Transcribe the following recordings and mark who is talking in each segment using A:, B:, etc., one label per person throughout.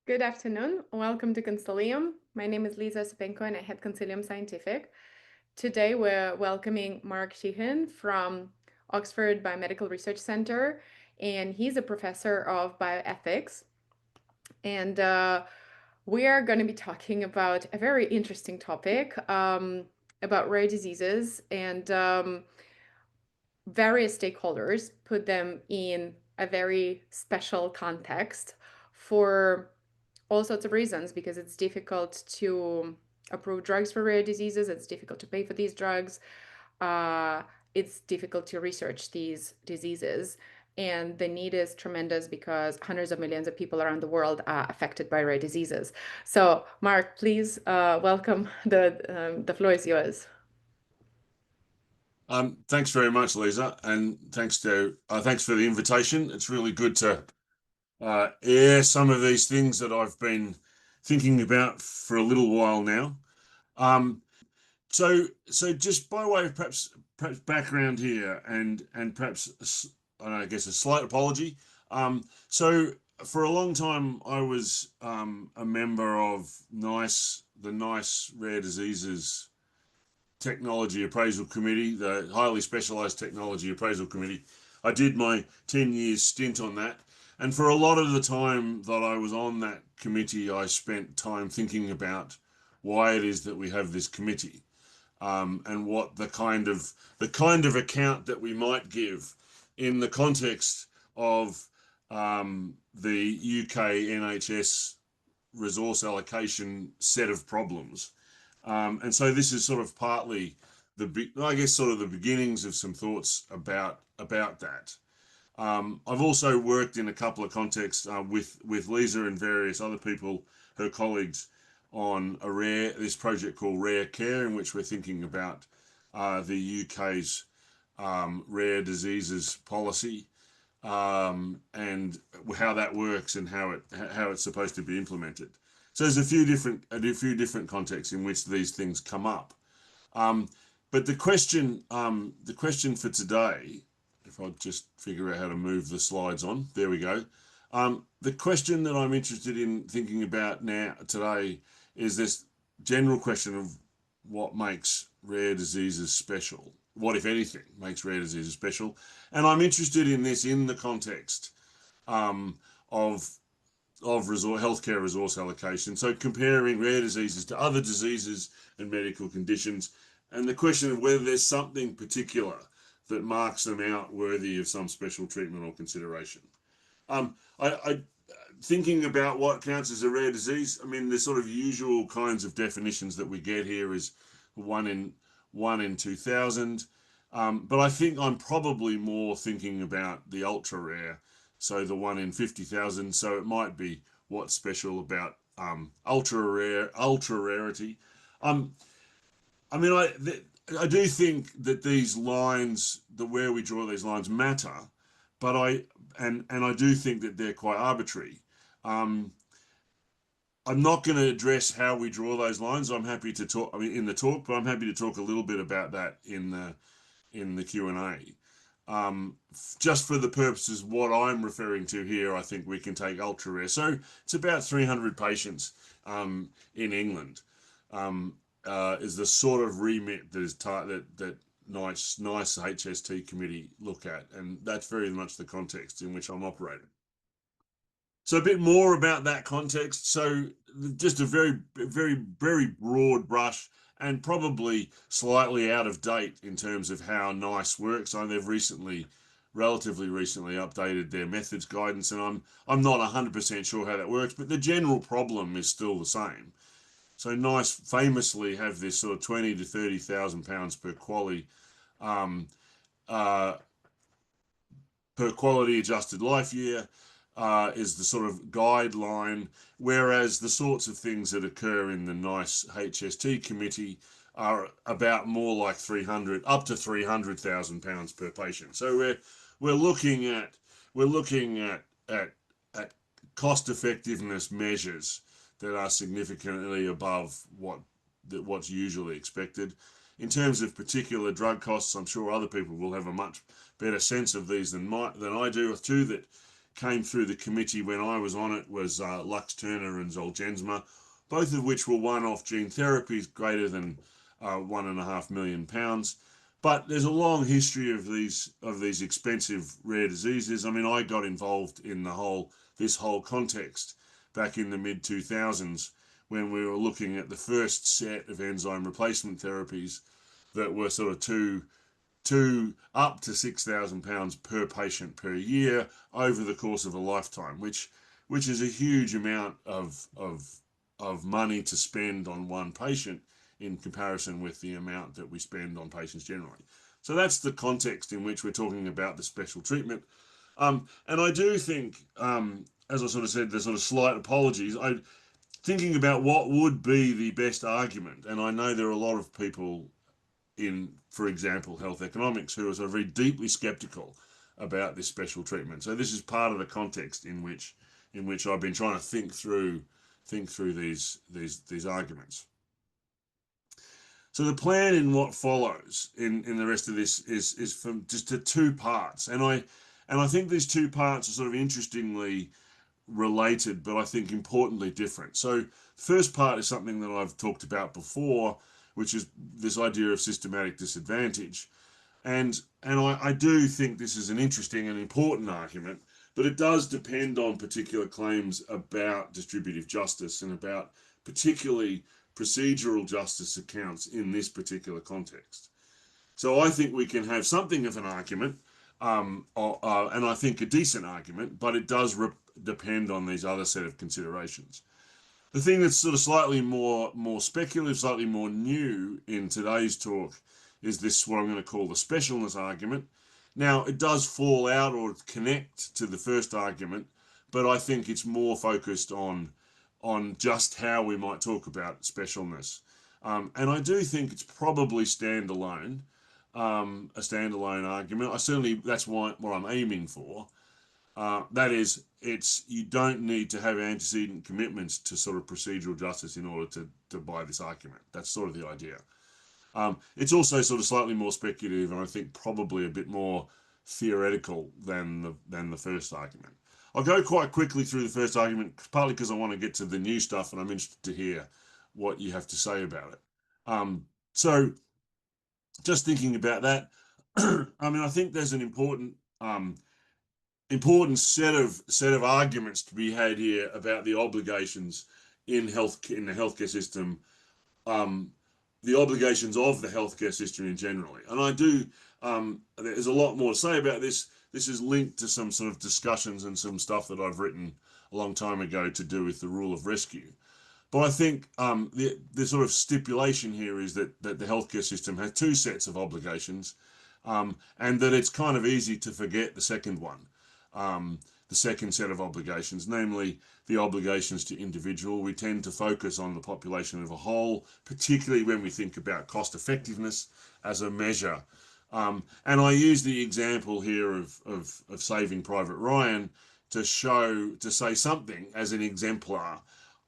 A: Good afternoon. Welcome to Consilium. My name is Lisa Sepenko and I head Consilium Scientific. Today we're welcoming Mark Sheehan from Oxford Biomedical Research Center, and he's a professor of bioethics. And we are going to be talking about a very interesting topic about rare diseases, and various stakeholders put them in a very special context for all sorts of reasons, because it's difficult to approve drugs for rare diseases, it's difficult to pay for these drugs, it's difficult to research these diseases, and the need is tremendous because hundreds of millions of people around the world are affected by rare diseases. So, Mark, please welcome. The floor is yours.
B: Thanks very much, Lisa, and thanks for the invitation. It's really good to air some of these things that I've been thinking about for a little while now. Um, so just by way of perhaps background here, and perhaps I guess a slight apology. So for a long time, I was a member of the NICE Rare Diseases Technology Appraisal Committee, the highly specialized technology appraisal committee. I did my 10 years stint on that. And for a lot of the time that I was on that committee, I spent time thinking about why it is that we have this committee, and what the kind of account that we might give in the context of the UK NHS resource allocation set of problems. And so this is sort of partly I guess, sort of the beginnings of some thoughts about that. I've also worked in a couple of contexts with Lisa and various other people, her colleagues, on this project called Rare Care, in which we're thinking about the UK's rare diseases policy, and how that works and how it's supposed to be implemented. So there's a few different contexts in which these things come up. But the question for today, if I just figure out how to move the slides on, there we go. The question that I'm interested in thinking about now today is this general question of what makes rare diseases special. What, if anything, makes rare diseases special? And I'm interested in this in the context of healthcare resource allocation. So comparing rare diseases to other diseases and medical conditions, and the question of whether there's something particular that marks them out worthy of some special treatment or consideration. I thinking about what counts as a rare disease. I mean, the sort of usual kinds of definitions that we get here is one in 2,000. But I think I'm probably more thinking about the ultra rare, so the 1 in 50,000. So it might be what's special about ultra rarity. I mean, I do think that these lines, where we draw these lines, matter, but I do think that they're quite arbitrary. Um, I'm not going to address how we draw those lines. I'm happy to talk, I mean, in the talk, but I'm happy to talk a little bit about that in the Q&A. Just for the purposes of what I'm referring to here, I think we can take ultra rare. So it's about 300 patients in England. Is the sort of remit that NICE HST committee look at, and that's very much the context in which I'm operating. So a bit more about that context. So just a very, very, very broad brush, and probably slightly out of date in terms of how NICE works. So they've relatively recently updated their methods guidance, and I'm not 100% sure how that works, but the general problem is still the same. So NICE famously have this sort of 20 to 30,000 pounds per quality adjusted life year is the sort of guideline, whereas the sorts of things that occur in the NICE HST committee are about more like 300 up to 300,000 pounds per patient. So we're looking at cost effectiveness measures that are significantly above what's usually expected. In terms of particular drug costs, I'm sure other people will have a much better sense of these than I do, too. That came through the committee when I was on it was Lux Turner and Zolgensma, both of which were one-off gene therapies greater than £1.5 million. But there's a long history of these expensive rare diseases. I mean, I got involved in this whole context back in the mid 2000s when we were looking at the first set of enzyme replacement therapies that were sort of two up to £6,000 per patient per year over the course of a lifetime, which is a huge amount of money to spend on one patient in comparison with the amount that we spend on patients generally. So that's the context in which we're talking about the special treatment. And I do think, as I sort of said, there's sort of slight apologies. Thinking about what would be the best argument, and I know there are a lot of people in, for example, health economics who are sort of very deeply skeptical about this special treatment. So this is part of the context in which I've been trying to think through these arguments. So the plan in what follows in the rest of this is from just to two parts, and I think these two parts are sort of interestingly related, but I think importantly different. So first part is something that I've talked about before, which is this idea of systematic disadvantage, and I do think this is an interesting and important argument, but it does depend on particular claims about distributive justice and about particularly procedural justice accounts in this particular context. So I think we can have something of an argument, and I think a decent argument, but it does depend on these other set of considerations. The thing that's sort of slightly more speculative, slightly more new in today's talk is this, what I'm going to call the specialness argument. Now, it does fall out or connect to the first argument, but I think it's more focused on just how we might talk about specialness. And I do think it's probably standalone, a standalone argument. I certainly, that's what I'm aiming for. That is, you don't need to have antecedent commitments to sort of procedural justice in order to buy this argument. That's sort of the idea. It's also sort of slightly more speculative, and I think probably a bit more theoretical than the first argument. I'll go quite quickly through the first argument, partly because I want to get to the new stuff, and I'm interested to hear what you have to say about it. So, just thinking about that, I mean, I think there's an important set of arguments to be had here about the obligations in the healthcare system, the obligations of the healthcare system in generally. And I do, there's a lot more to say about this. This is linked to some sort of discussions and some stuff that I've written a long time ago to do with the rule of rescue. But I think the sort of stipulation here is that the healthcare system has two sets of obligations, and that it's kind of easy to forget the second one, the second set of obligations, namely the obligations to individual. We tend to focus on the population of a whole, particularly when we think about cost effectiveness as a measure. And I use the example here of Saving Private Ryan to say something as an exemplar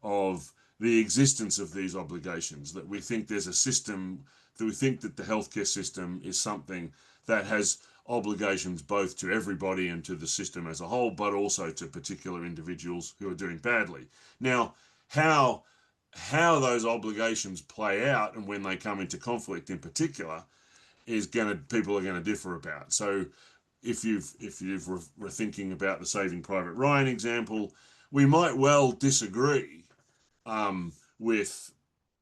B: of the existence of these obligations, that we think there's a system, that we think that the healthcare system is something that has obligations both to everybody and to the system as a whole, but also to particular individuals who are doing badly. Now, how those obligations play out and when they come into conflict in particular people are going to differ about. So if we're thinking about the Saving Private Ryan example, we might well disagree with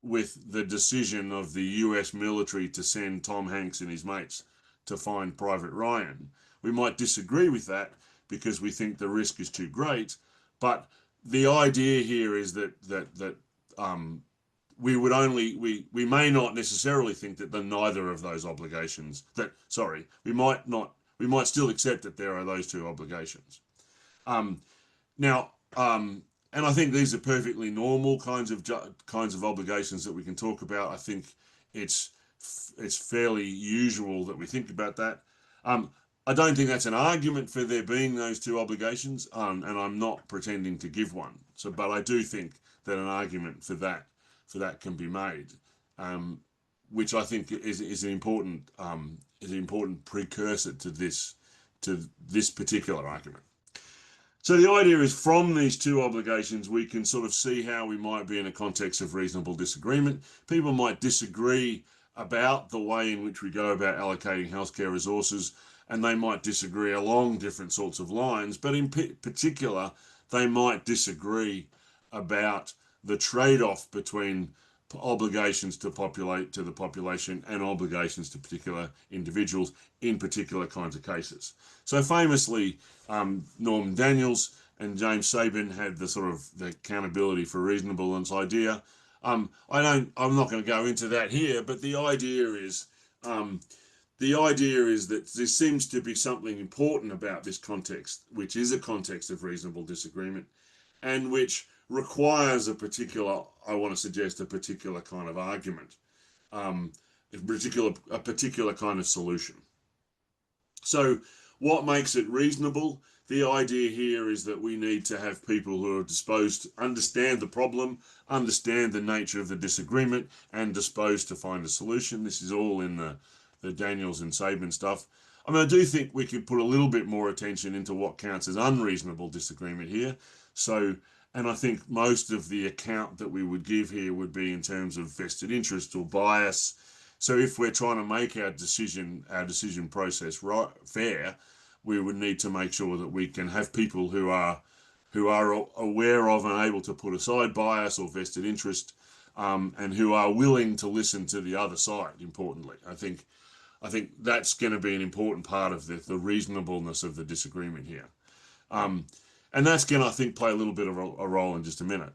B: the decision of the US military to send Tom Hanks and his mates to find Private Ryan. We might disagree with that because we think the risk is too great, but the idea here is that we may not necessarily think that neither of those obligations, we might still accept that there are those two obligations. Now, and I think these are perfectly normal kinds of obligations that we can talk about. I think it's fairly usual that we think about that. I don't think that's an argument for there being those two obligations, and I'm not pretending to give one. But I do think that an argument for that can be made, which I think is an important precursor to this particular argument. So the idea is from these two obligations, we can sort of see how we might be in a context of reasonable disagreement. People might disagree about the way in which we go about allocating healthcare resources, and they might disagree along different sorts of lines, but in particular, they might disagree about the trade-off between obligations to the population and obligations to particular individuals in particular kinds of cases. So famously, Norman Daniels and James Sabin had the sort of the accountability for reasonableness idea. I'm not going to go into that here, but um, the idea is that there seems to be something important about this context, which is a context of reasonable disagreement, and which requires I want to suggest, a particular kind of argument, a particular kind of solution. So, what makes it reasonable? The idea here is that we need to have people who are disposed to understand the problem, understand the nature of the disagreement, and disposed to find a solution. This is all in the Daniels and Sabin stuff. I mean, I do think we could put a little bit more attention into what counts as unreasonable disagreement here. So, and I think most of the account that we would give here would be in terms of vested interest or bias. So if we're trying to make our decision process right, fair, we would need to make sure that we can have people who are aware of and able to put aside bias or vested interest, and who are willing to listen to the other side. Importantly, I think that's going to be an important part of the reasonableness of the disagreement here, and that's going to, I think, play a little bit of a role in just a minute.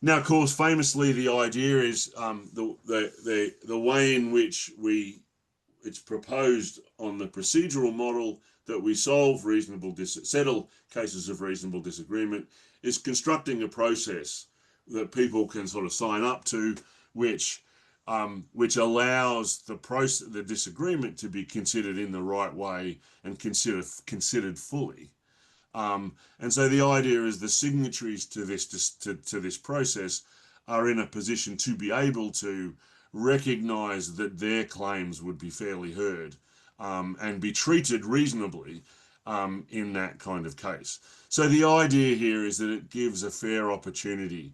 B: Now, of course, famously, the idea is the way in which it's proposed on the procedural model that we settle cases of reasonable disagreement is constructing a process that people can sort of sign up to, which allows the disagreement to be considered in the right way and considered fully. And so the idea is the signatories to this process are in a position to be able to recognize that their claims would be fairly heard, and be treated reasonably, in that kind of case. So the idea here is that it gives a fair opportunity,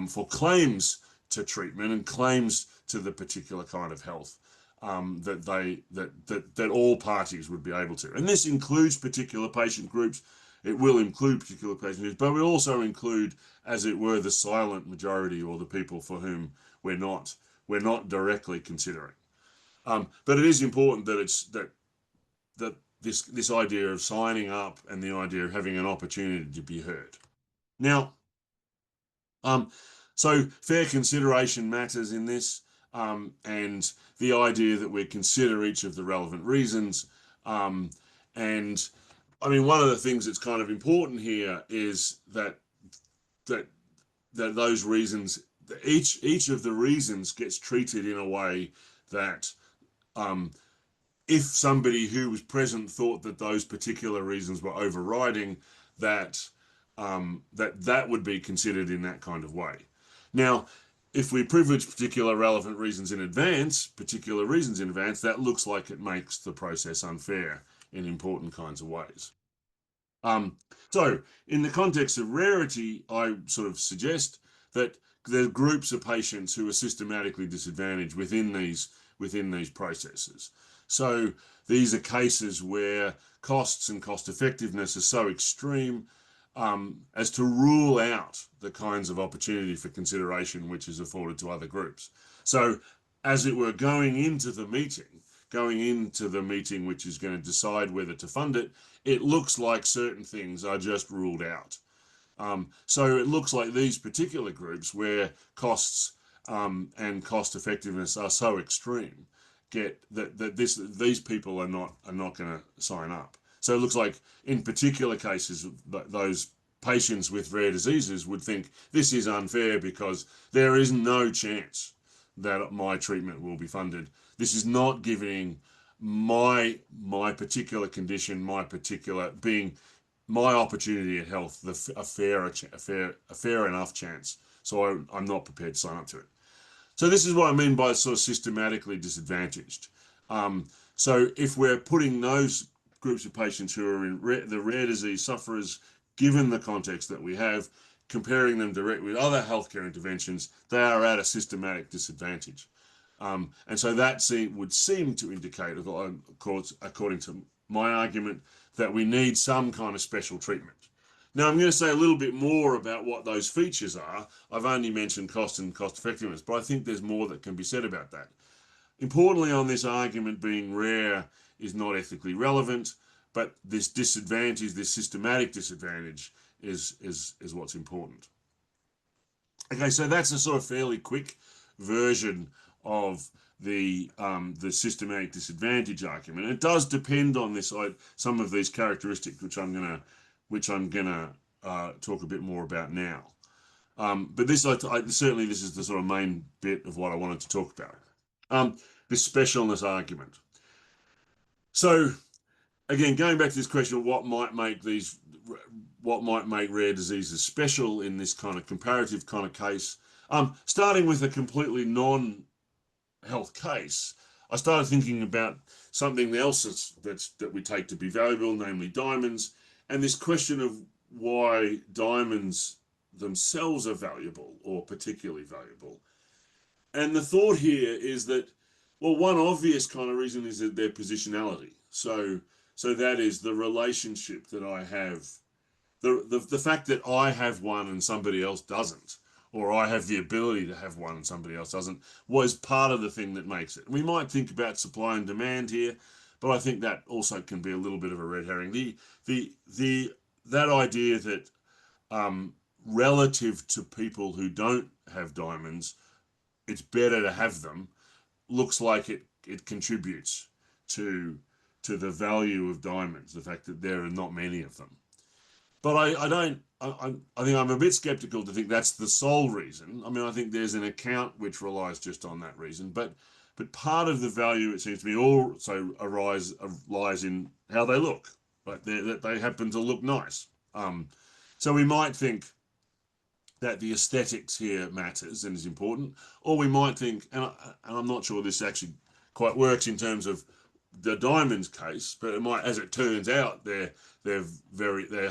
B: for claims to treatment and claims to the particular kind of health, that all parties would be able to. And this includes particular patient groups. It will include particular patient groups, but will also include, as it were, the silent majority, or the people for whom we're not directly considering. But it is important that this idea of signing up and the idea of having an opportunity to be heard. Now, so fair consideration matters in this, and the idea that we consider each of the relevant reasons, and I mean, one of the things that's kind of important here is that those reasons, each of the reasons gets treated in a way that, if somebody who was present thought that those particular reasons were overriding, that would be considered in that kind of way. Now, if we privilege particular reasons in advance, that looks like it makes the process unfair in important kinds of ways. So, in the context of rarity, I sort of suggest that there are groups of patients who are systematically disadvantaged within these processes. So these are cases where costs and cost effectiveness are so extreme, as to rule out the kinds of opportunity for consideration which is afforded to other groups. So, as it were, going into the meeting which is going to decide whether to fund it, it looks like certain things are just ruled out. So it looks like these particular groups where costs, and cost effectiveness are so extreme, these people are not going to sign up. So it looks like in particular cases, those patients with rare diseases would think this is unfair because there is no chance that my treatment will be funded. This is not giving my particular condition, my opportunity at health, a fair enough chance. So I'm not prepared to sign up to it. So this is what I mean by sort of systematically disadvantaged. So if we're putting those groups of patients who are in the rare disease sufferers given the context that we have, comparing them directly with other healthcare interventions, they are at a systematic disadvantage. And so that would seem to indicate, of course, according to my argument, that we need some kind of special treatment. Now, I'm going to say a little bit more about what those features are. I've only mentioned cost and cost effectiveness, but I think there's more that can be said about that. Importantly, on this argument, being rare is not ethically relevant, but this disadvantage, this systematic disadvantage, is what's important. Okay, so that's a sort of fairly quick version of the systematic disadvantage argument. It does depend on this some of these characteristics, which I'm gonna talk a bit more about now. But certainly this is the sort of main bit of what I wanted to talk about. This specialness argument. So again, going back to this question of what might make rare diseases special in this kind of comparative kind of case, starting with a completely non-health case, I started thinking about something else that we take to be valuable, namely diamonds, and this question of why diamonds themselves are valuable or particularly valuable. And the thought here is that, well, one obvious kind of reason is that their positionality. So that is the relationship that I have, the fact that I have one and somebody else doesn't, or I have the ability to have one and somebody else doesn't, was part of the thing that makes it. We might think about supply and demand here, but I think that also can be a little bit of a red herring. That idea that relative to people who don't have diamonds, it's better to have them, looks like it contributes to the value of diamonds, the fact that there are not many of them. But I think I'm a bit skeptical to think that's the sole reason. I mean, I think there's an account which relies just on that reason, but part of the value, it seems to me, also lies in how they look. Like that they happen to look nice. So we might think that the aesthetics here matters and is important, or we might think, and I'm not sure this actually quite works in terms of the diamonds case, but it might, as it turns out, their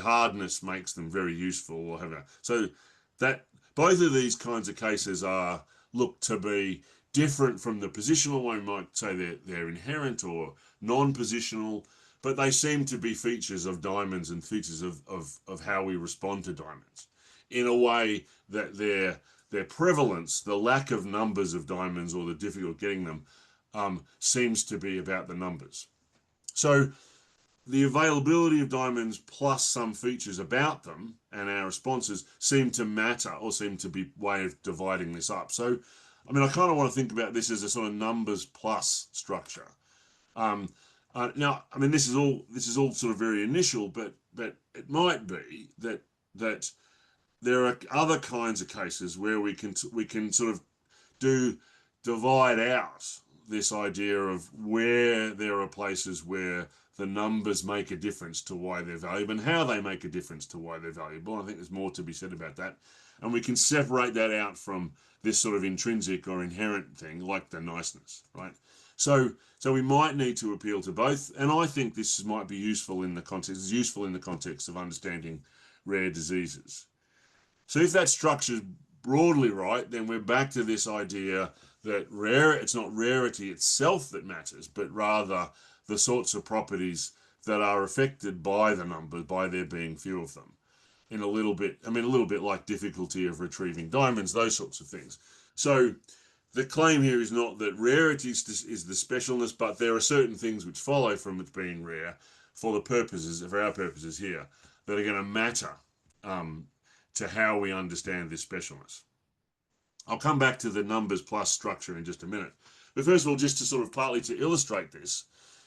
B: hardness makes them very useful, or so that both of these kinds of cases look to be different from the positional one. We might say they're inherent or non-positional, but they seem to be features of diamonds and features of how we respond to diamonds, in a way that their prevalence, the lack of numbers of diamonds or the difficulty getting them, seems to be about the numbers. So the availability of diamonds plus some features about them and our responses seem to matter, or seem to be a way of dividing this up. So, I mean, I kind of want to think about this as a sort of numbers plus structure. Now, I mean, this is all sort of very initial, but it might be that there are other kinds of cases where we can sort of divide out this idea of where there are places where the numbers make a difference to why they're valuable and how they make a difference to why they're valuable. I think there's more to be said about that. And we can separate that out from this sort of intrinsic or inherent thing like the niceness, right? So we might need to appeal to both. And I think this might be useful in the context of understanding rare diseases. So if that structure's broadly right, then we're back to this idea that it's not rarity itself that matters, but rather the sorts of properties that are affected by the numbers, by there being few of them. A little bit like difficulty of retrieving diamonds, those sorts of things. So the claim here is not that rarity is the specialness, but there are certain things which follow from it being rare for our purposes here, that are going to matter to how we understand this specialness. I'll come back to the numbers plus structure in just a minute. But first of all, just to sort of partly to illustrate this.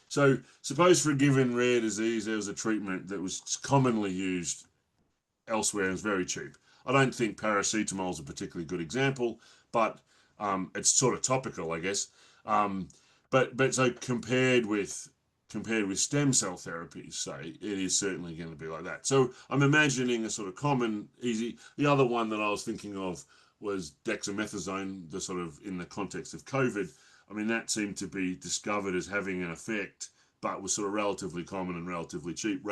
B: So suppose for a given rare disease, there was a treatment that was commonly used elsewhere and was very cheap. I don't think paracetamol is a particularly good example, but it's sort of topical, I guess. But so compared with stem cell therapies, say, it is certainly going to be like that. So I'm imagining a sort of common, easy. The other one that I was thinking of was dexamethasone, the sort of in the context of COVID. I mean, that seemed to be discovered as having an effect, but was sort of relatively common and relatively cheap,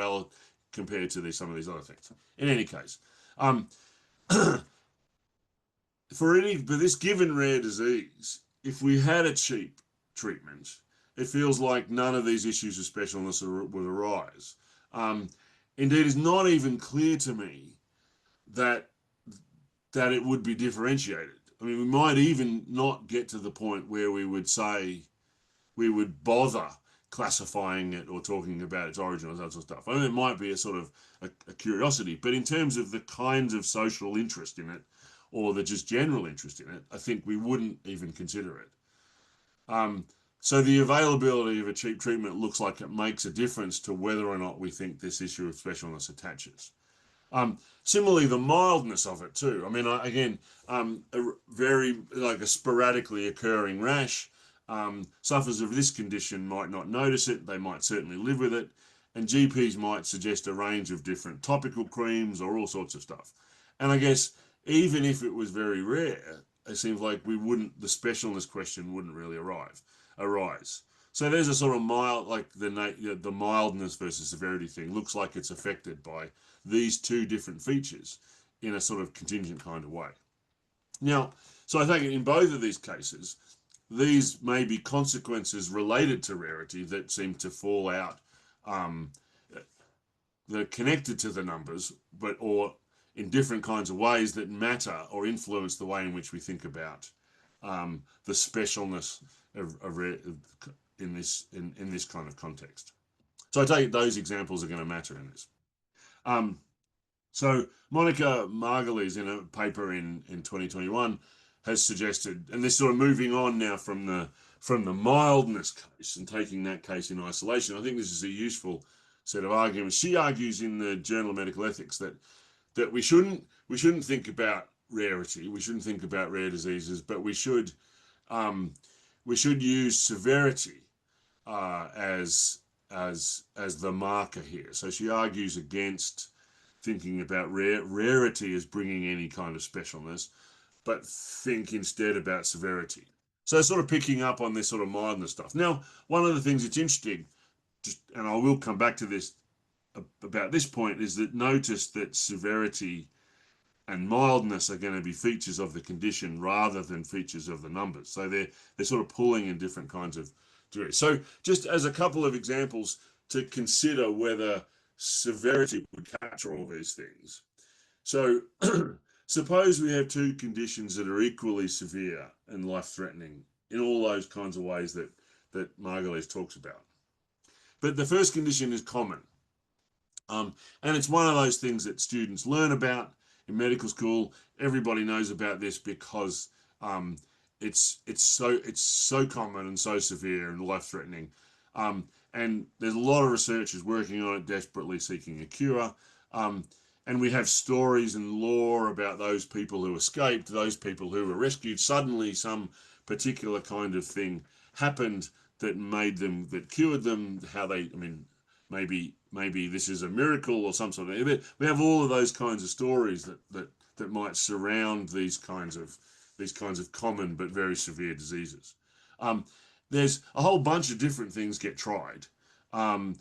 B: compared to some of these other things. In any case, um, for this given rare disease, if we had a cheap treatment, it feels like none of these issues of specialness would arise. Um, Indeed, it's not even clear to me that it would be differentiated. I mean, we might even not get to the point where we would say we would bother classifying it or talking about its origin or that sort of stuff. I mean, it might be a sort of a curiosity, but in terms of the kinds of social interest in it or the just general interest in it, I think we wouldn't even consider it. Um, so the availability of a cheap treatment looks like it makes a difference to whether or not we think this issue of specialness attaches. Similarly, the mildness of it too. I mean, again, a very like a sporadically occurring rash. Sufferers of this condition might not notice it. They might certainly live with it, and GPs might suggest a range of different topical creams or all sorts of stuff. And I guess even if it was very rare, it seems like we wouldn't. The specialness question wouldn't really arise. So there's a sort of mild, like the mildness versus severity thing looks like it's affected by these two different features in a sort of contingent kind of way. Now, so I think in both of these cases, these may be consequences related to rarity that seem to fall out, um, that are connected to the numbers, but or in different kinds of ways that matter or influence the way in which we think about the specialness of in this kind of context. So I take it those examples are going to matter in this. Um, so Monica Margulies, in a paper in 2021, has suggested, and this sort of moving on now from the mildness case and taking that case in isolation, I think this is a useful set of arguments. She argues in the Journal of Medical Ethics that we shouldn't think about rarity, we shouldn't think about rare diseases, but um, we should use severity as the marker here. So she argues against thinking about rarity as bringing any kind of specialness, but think instead about severity. So sort of picking up on this sort of mildness stuff. Now, one of the things that's interesting, and I will come back to this about this point, is that notice that severity and mildness are going to be features of the condition rather than features of the numbers. So they're sort of pulling in different kinds of degrees. So just as a couple of examples to consider whether severity would capture all these things. So suppose we have two conditions that are equally severe and life-threatening in all those kinds of ways that Margulies talks about. But the first condition is common. And it's one of those things that students learn about in medical school. Everybody knows about this because it's so common and so severe and life-threatening. And there's a lot of researchers working on it, desperately seeking a cure. And we have stories and lore about those people who escaped, those people who were rescued. Suddenly, some particular kind of thing happened that cured them. I mean, maybe this is a miracle or some sort of. We have all of those kinds of stories that might surround these kinds of common but very severe diseases. Um, there's a whole bunch of different things get tried, and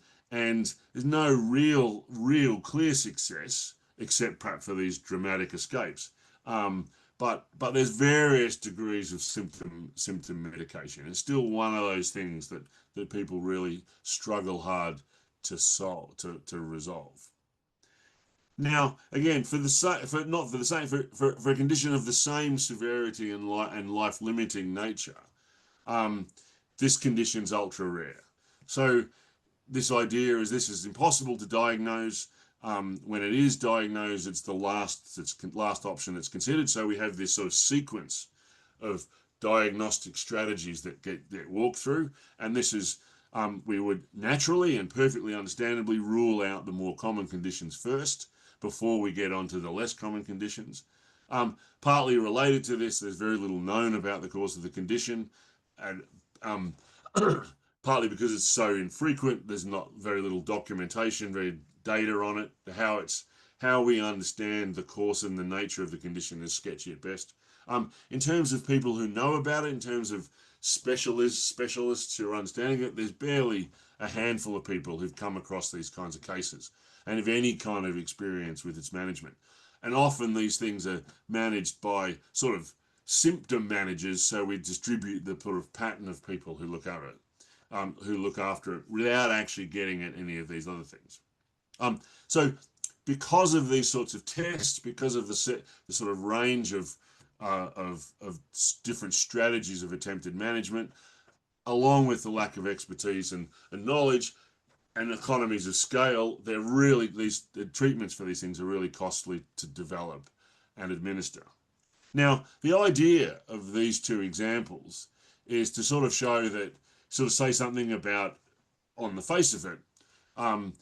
B: there's no real clear success except perhaps for these dramatic escapes. But there's various degrees of symptom medication. It's still one of those things that people really struggle hard to solve to resolve. Now, again, for a condition of the same severity and life limiting nature, um, this condition's ultra rare. So this idea is this is impossible to diagnose. When it is diagnosed, it's the last option that's considered. So we have this sort of sequence of diagnostic strategies that get walked through, and this is we would naturally and perfectly understandably rule out the more common conditions first before we get onto the less common conditions. Partly related to this, there's very little known about the cause of the condition, and partly because it's so infrequent, there's not very little documentation, very data on it. How we understand the course and the nature of the condition is sketchy at best. In terms of people who know about it, in terms of specialists who are understanding it, there's barely a handful of people who've come across these kinds of cases and have any kind of experience with its management. And often these things are managed by sort of symptom managers, so we distribute the sort of pattern of people who look after it, without actually getting at any of these other things. So because of these sorts of tests, because of the sort of range of different strategies of attempted management, along with the lack of expertise and knowledge and economies of scale, they're really the treatments for these things are really costly to develop and administer. Now, the idea of these two examples is to sort of show that, sort of say something about, on the face of it, um,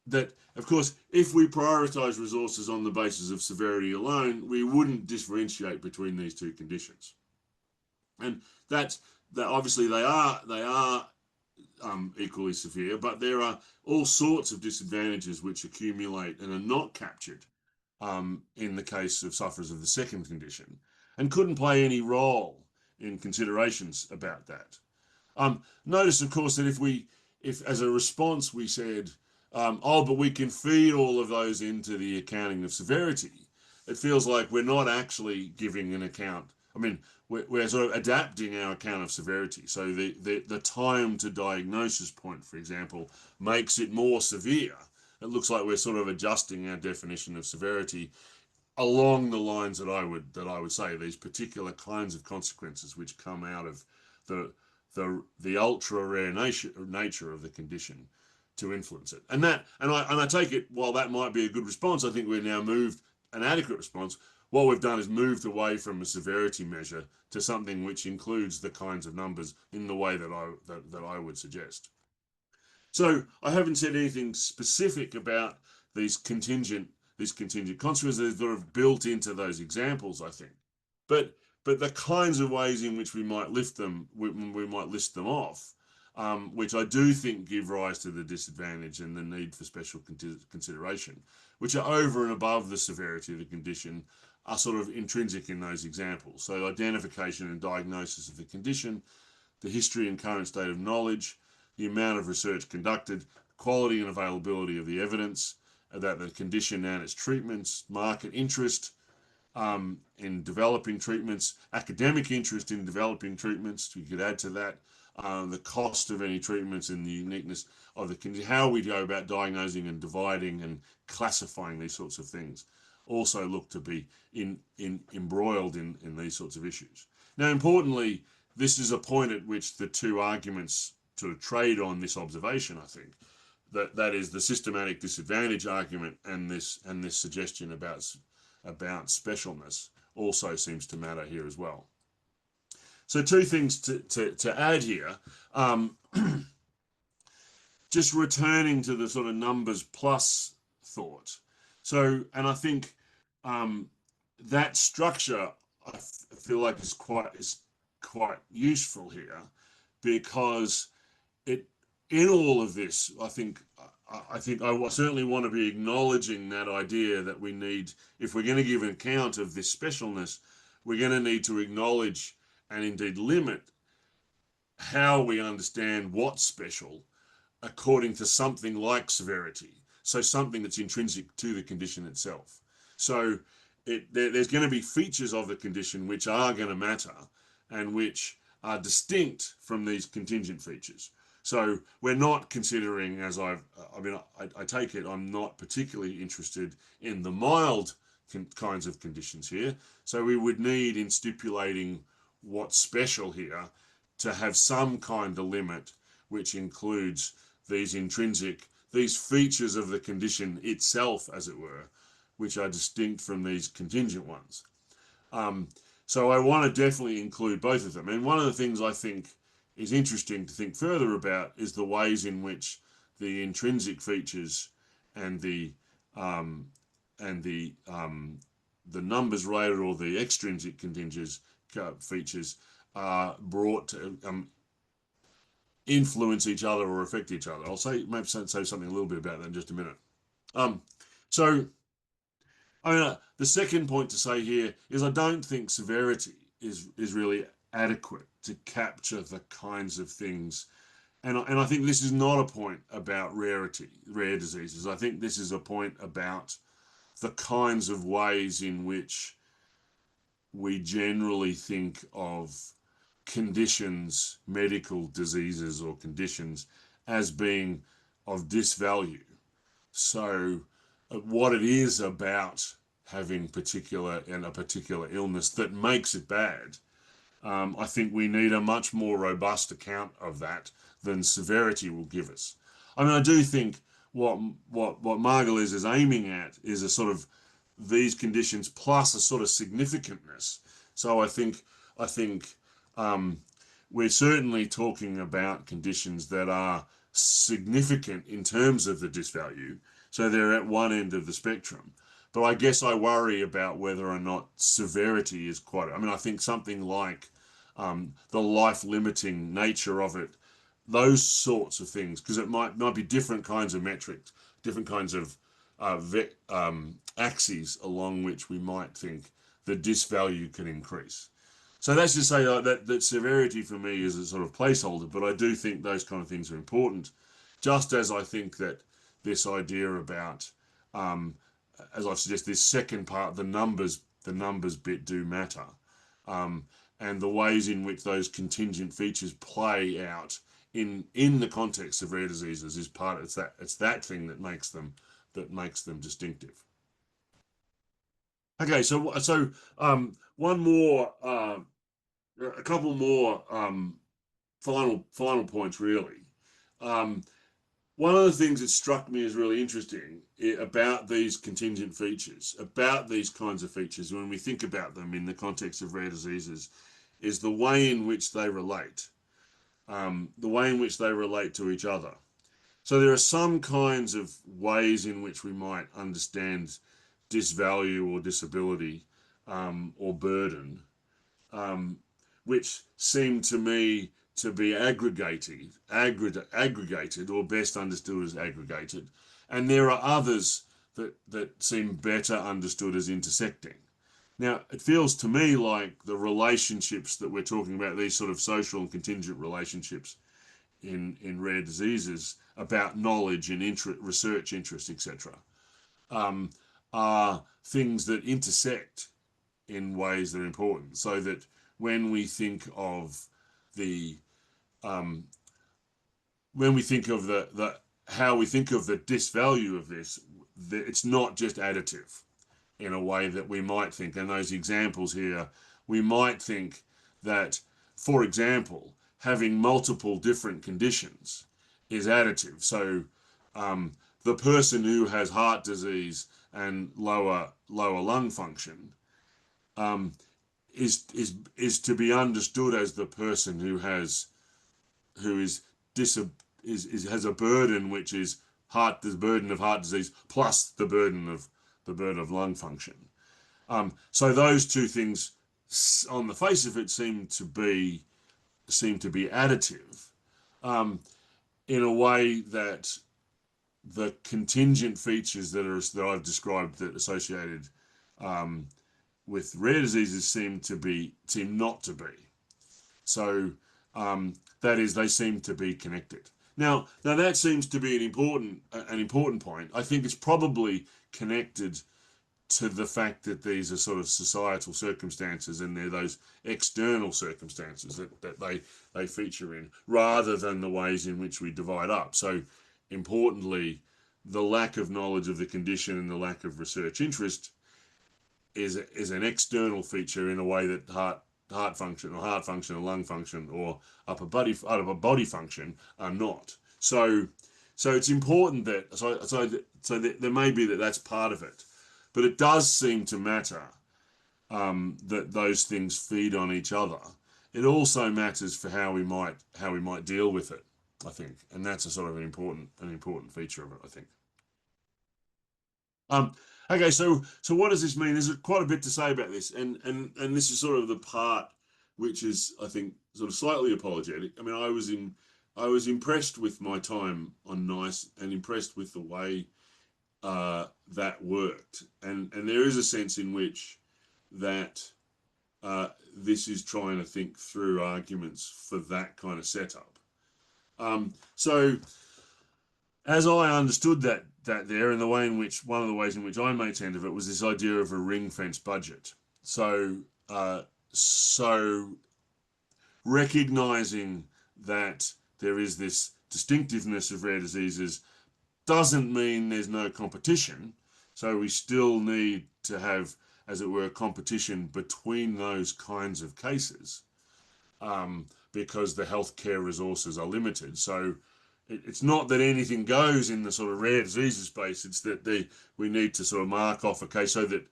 B: that, of course, if we prioritize resources on the basis of severity alone, we wouldn't differentiate between these two conditions. And that's that obviously they are equally severe, but there are all sorts of disadvantages which accumulate and are not captured in the case of sufferers of the second condition, and couldn't play any role in considerations about that. Notice, of course, that if as a response we said, oh, but we can feed all of those into the accounting of severity, it feels like we're not actually giving an account. I mean, we're sort of adapting our account of severity. So the time to diagnosis point, for example, makes it more severe. It looks like we're sort of adjusting our definition of severity along the lines that I would say these particular kinds of consequences which come out of the ultra rare nature of the condition to influence it. And I take it, while that might be a good response, I think we've now moved an adequate response. What we've done is moved away from a severity measure to something which includes the kinds of numbers in the way that I would suggest. So I haven't said anything specific about these contingent consequences that are built into those examples, I think. But the kinds of ways in which we might list them off, which I do think give rise to the disadvantage and the need for special consideration, which are over and above the severity of the condition, are sort of intrinsic in those examples. So identification and diagnosis of the condition, the history and current state of knowledge, the amount of research conducted, quality and availability of the evidence about the condition and its treatments, market interest in developing treatments, academic interest in developing treatments. We could add to that the cost of any treatments and the uniqueness of the condition, how we go about diagnosing and dividing and classifying these sorts of things. Also look to be embroiled in these sorts of issues. Now, importantly, this is a point at which the two arguments sort of trade on this observation, I think. That is the systematic disadvantage argument, and this suggestion about specialness also seems to matter here as well. So two things to add here. Just returning to the sort of numbers plus thought. So, and I think that structure I feel like is quite useful here, because it, in all of this, I think I certainly want to be acknowledging that idea that we need, if we're going to give an account of this specialness, we're going to need to acknowledge and indeed limit how we understand what's special according to something like severity. So something that's intrinsic to the condition itself. So there's going to be features of the condition which are going to matter and which are distinct from these contingent features. So we're not considering, as I take it, I'm not particularly interested in the mild kinds of conditions here. So we would need, in stipulating what's special here, to have some kind of limit which includes these features of the condition itself, as it were, which are distinct from these contingent ones. So I want to definitely include both of them. And one of the things I think is interesting to think further about is the ways in which the intrinsic features and the numbers rated, or the extrinsic contingent features, are brought to influence each other or affect each other. I'll say something a little bit about that in just a minute. So the second point to say here is I don't think severity is really adequate to capture the kinds of things And I think this is not a point about rare diseases. I think this is a point about the kinds of ways in which we generally think of conditions, medical diseases or conditions, as being of disvalue. So, what it is about having a particular illness that makes it bad, I think we need a much more robust account of that than severity will give us. I mean, I do think what Margulies is aiming at is a sort of these conditions plus a sort of significantness. So I think um, we're certainly talking about conditions that are significant in terms of the disvalue. So they're at one end of the spectrum. But I guess I worry about whether or not severity is quite. I mean, I think something like the life limiting nature of it, those sorts of things, because it might be different kinds of metrics, different kinds of axes along which we might think the disvalue can increase. So that's to say that severity for me is a sort of placeholder, but I do think those kind of things are important. Just as I think that this idea about, um, as I've suggested, this second part, the numbers bit do matter, um, and the ways in which those contingent features play out in the context of rare diseases is part. It's that thing that makes them distinctive. Okay, so one more, a couple more final points really. Um, One of the things that struck me as really interesting about these contingent features, about these kinds of features, when we think about them in the context of rare diseases, is the way in which they relate, the way in which they relate to each other. So there are some kinds of ways in which we might understand disvalue or disability or burden, um, which seem to me to be aggregated, or best understood as aggregated, and there are others that seem better understood as intersecting. Now, it feels to me like the relationships that we're talking about, these sort of social and contingent relationships in rare diseases about knowledge and research interest, etc., um, are things that intersect in ways that are important. So that when we think of the um, when we think of the how we think of the disvalue of this, it's not just additive in a way that we might think. And those examples here, we might think that, for example, having multiple different conditions is additive. So the person who has heart disease and lower lung function um, is to be understood as the person who is dis is has a burden which is the burden of heart disease plus the burden of lung function. So those two things, on the face of it, seem to be additive, um, in a way that the contingent features that I've described that associated um, with rare diseases seem not to be. So that is, they seem to be connected. Now that seems to be an important point. I think it's probably connected to the fact that these are sort of societal circumstances, and they're those external circumstances that they feature in, rather than the ways in which we divide up. So importantly, the lack of knowledge of the condition and the lack of research interest is an external feature, in a way that heart function or lung function or upper body function are not. So it's important that there may be that's part of it, but it does seem to matter that those things feed on each other. It also matters for how we might deal with it, I think, and that's a sort of an important feature of it, I think. Um, okay, so what does this mean? There's quite a bit to say about this, and this is sort of the part which is, I think, sort of slightly apologetic. I mean, I was impressed with my time on NICE and impressed with the way that worked, and there is a sense in which that this is trying to think through arguments for that kind of setup. So as I understood that there, and the way in which one of the ways in which I made sense of it was this idea of a ring fence budget. So so recognizing that there is this distinctiveness of rare diseases doesn't mean there's no competition. So we still need to have, as it were, competition between those kinds of cases, because the healthcare resources are limited. So it's not that anything goes in the sort of rare diseases space. It's that we need to sort of mark off a case so that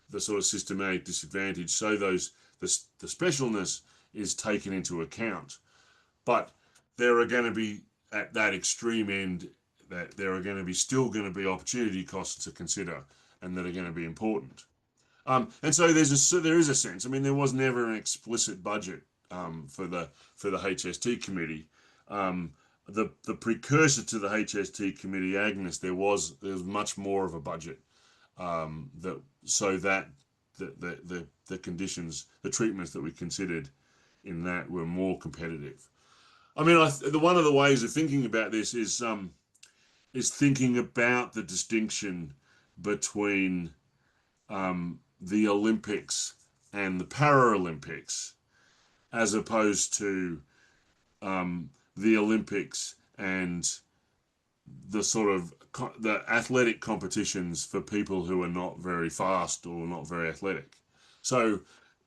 B: the sort of systematic disadvantage, so the specialness is taken into account. But there are going to be at that extreme end that there are going to be still going to be opportunity costs to consider and that are going to be important. And so there is a sense. I mean, there was never an explicit budget for the HST committee. Um, the precursor to the HST committee, Agnes, there was much more of a budget, that so that the conditions, the treatments that we considered in that were more competitive. I mean, one of the ways of thinking about this is thinking about the distinction between the Olympics and the Paralympics, as opposed to the Olympics and the sort of the athletic competitions for people who are not very fast or not very athletic. So,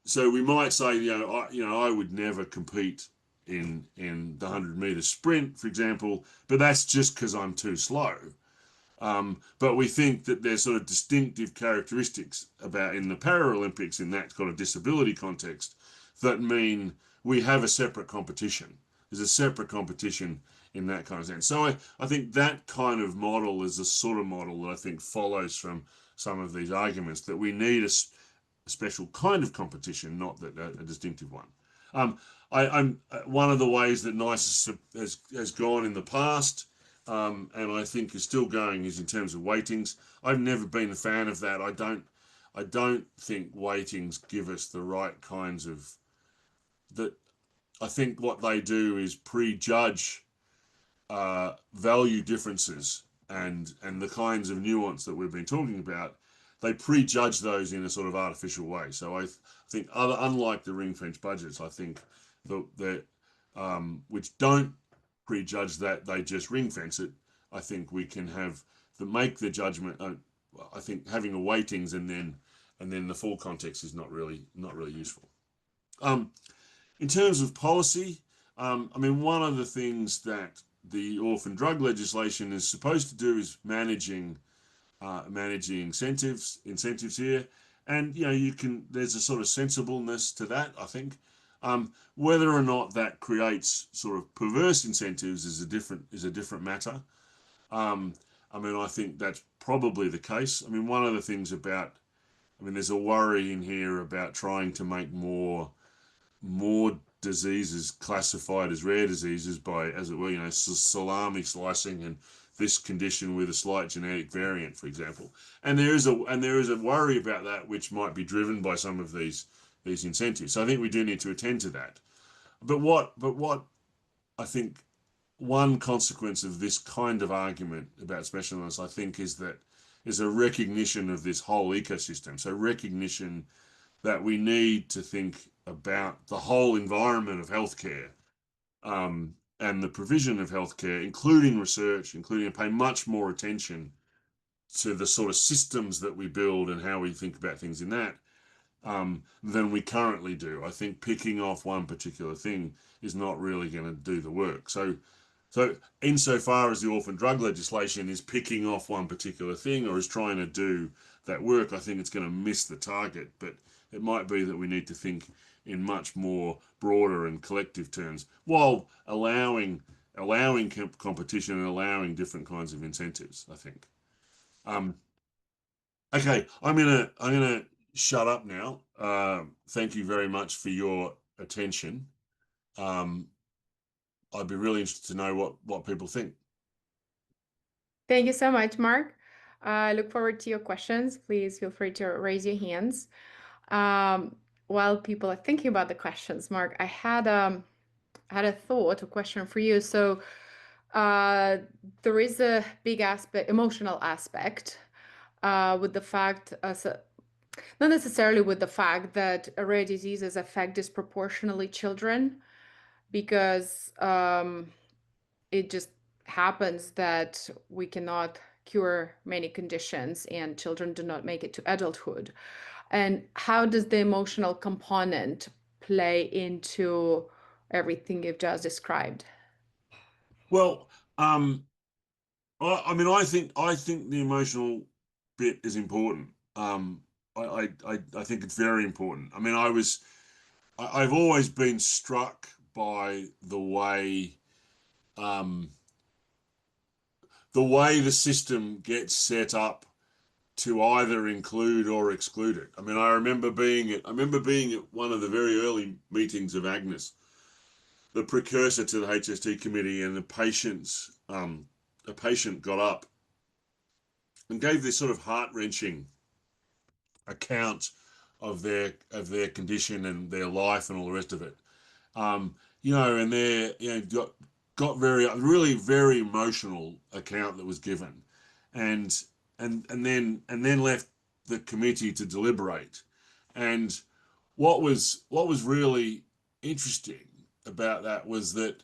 B: so we might say, I would never compete in the 100-meter sprint, for example, but that's just because I'm too slow. But we think that there's sort of distinctive characteristics about in the Paralympics in that kind of disability context that mean we have a separate competition. There's a separate competition in that kind of sense. So I think that kind of model is the sort of model that I think follows from some of these arguments that we need a special kind of competition, not that a distinctive one. Um, I'm one of the ways that NICE has gone in the past, and I think is still going, is in terms of weightings. I've never been a fan of that. I don't think weightings give us the right kinds of that. I think what they do is prejudge value differences and the kinds of nuance that we've been talking about. They prejudge those in a sort of artificial way. So I think unlike the ring fence budgets, I think the which don't prejudge that, they just ring fence it. I think we can make the judgment. I think having a weightings and then the full context is not really useful. Um, in terms of policy, I mean, one of the things that the orphan drug legislation is supposed to do is managing incentives here, and there's a sort of sensibleness to that, I think. Whether or not that creates sort of perverse incentives is a different matter. Um, I mean, I think that's probably the case. I mean, one of the things there's a worry in here about trying to make more diseases classified as rare diseases by, as it were, salami slicing and this condition with a slight genetic variant, for example. And there is a worry about that, which might be driven by some of these incentives. So I think we do need to attend to that. But what I think one consequence of this kind of argument about specialness, I think, is a recognition of this whole ecosystem. So recognition that we need to think about the whole environment of healthcare, and the provision of healthcare, including research, including pay much more attention to the sort of systems that we build and how we think about things in that, than we currently do. I think picking off one particular thing is not really going to do the work. So insofar as the orphan drug legislation is picking off one particular thing or is trying to do that work, I think it's going to miss the target. But it might be that we need to think in much more broader and collective terms, while allowing competition and allowing different kinds of incentives, I think. Um, okay, I'm gonna shut up now. Thank you very much for your attention. Um, I'd be really interested to know what people think.
A: Thank you so much, Mark. I look forward to your questions. Please feel free to raise your hands. While people are thinking about the questions, Mark, I had a thought, a question for you. So there is a big aspect, emotional aspect, with the fact, not necessarily with the fact that rare diseases affect disproportionately children, because it just happens that we cannot cure many conditions and children do not make it to adulthood. And how does the emotional component play into everything you've just described?
B: Well, I mean, I think the emotional bit is important. I think it's very important. I mean, I've always been struck by um, the way the system gets set up to either include or exclude it. I mean, I remember being at one of the very early meetings of Agnes, the precursor to the HST committee, and a patient got up and gave this sort of heart wrenching account of their condition and their life and all the rest of it. And they got very really very emotional account that was given, and and then left the committee to deliberate. And what was really interesting about that was that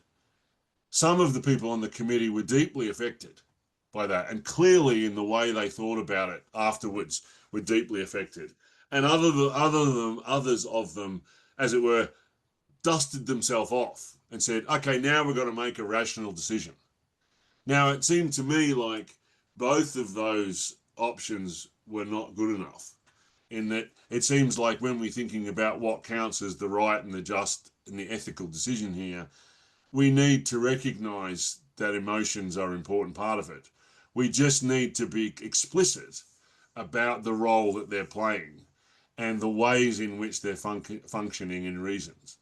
B: some of the people on the committee were deeply affected by that, and clearly in the way they thought about it afterwards were deeply affected. And others of them, as it were, dusted themselves off and said, "Okay, now we've got to make a rational decision." Now it seemed to me like both of those options were not good enough. In that it seems like when we're thinking about what counts as the right and the just and the ethical decision here, we need to recognize that emotions are an important part of it. We just need to be explicit about the role that they're playing and the ways in which they're functioning in reasons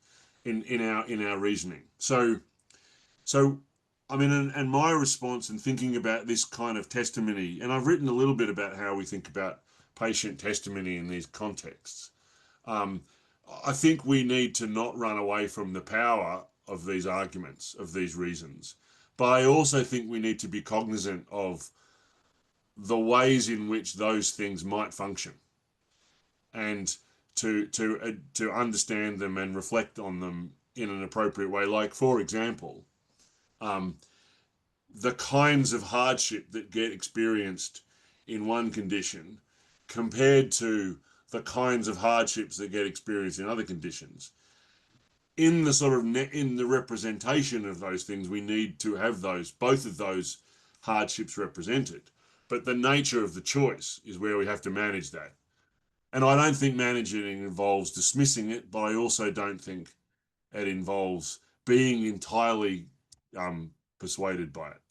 B: in our reasoning. So I mean, and my response in thinking about this kind of testimony, and I've written a little bit about how we think about patient testimony in these contexts. Um, I think we need to not run away from the power of these arguments, of these reasons. But I also think we need to be cognizant of the ways in which those things might function, and to understand them and reflect on them in an appropriate way. Like, for example, um, the kinds of hardship that get experienced in one condition compared to the kinds of hardships that get experienced in other conditions. In the sort of in the representation of those things, we need to have both of those hardships represented. But the nature of the choice is where we have to manage that. And I don't think managing it involves dismissing it, but I also don't think it involves being entirely persuaded by it.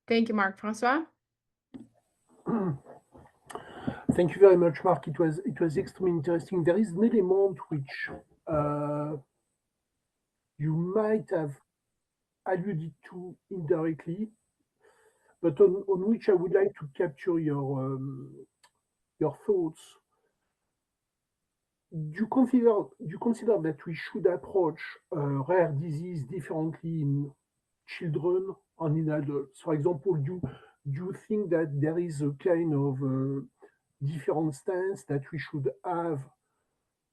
A: Thank you, Marc. Francois?
C: Thank you very much, Mark. It was extremely interesting. There is an element which you might have alluded to indirectly, but on which I would like to capture your thoughts. Do you consider that we should approach rare disease differently in children and in adults? For example, do you think that there is a kind of different stance that we should have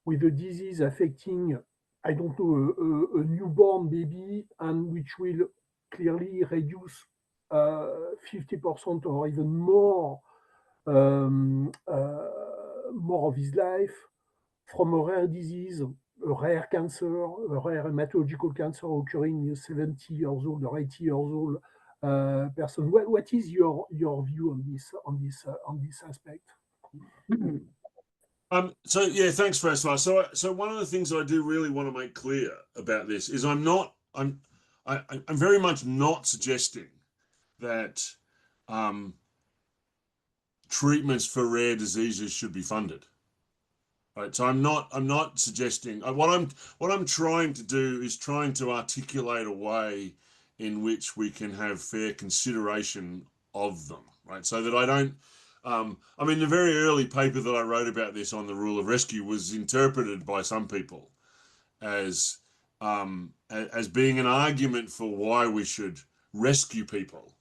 C: with a disease affecting, I don't know, a newborn baby, and which will clearly reduce 50% or even more of his life, from a rare disease, a rare cancer, a rare hematological cancer occurring in a 70 years old or 80 years old person. What is your view on this aspect?
B: So yeah, thanks, Francois. So one of the things that I do really want to make clear about this is I'm very much not suggesting that treatments for rare diseases should be funded. Right. So I'm not suggesting what I'm trying to do is trying to articulate a way in which we can have fair consideration of them. Right. So that I don't I mean, the very early paper that I wrote about this on the rule of rescue was interpreted by some people as being an argument for why we should rescue people.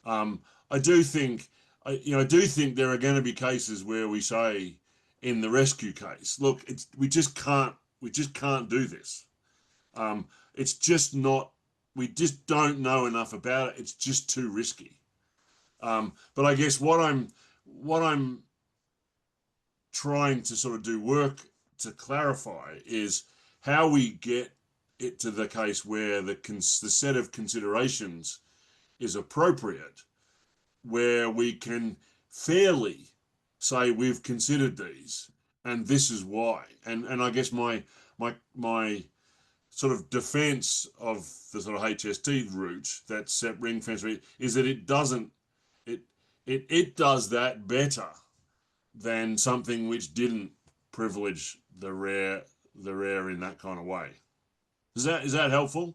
B: I do think, I do think there are going to be cases where we say, in the rescue case, look, we just can't do this. It's just not. We just don't know enough about it. It's just too risky. But I guess what I'm trying to sort of do work to clarify is how we get it to the case where the set of considerations is appropriate, where we can fairly say we've considered these and this is why. And I guess my sort of defense of the sort of HST route, that ring fence route, is that it doesn't it does that better than something which didn't privilege the rare in that kind of way. Is that helpful?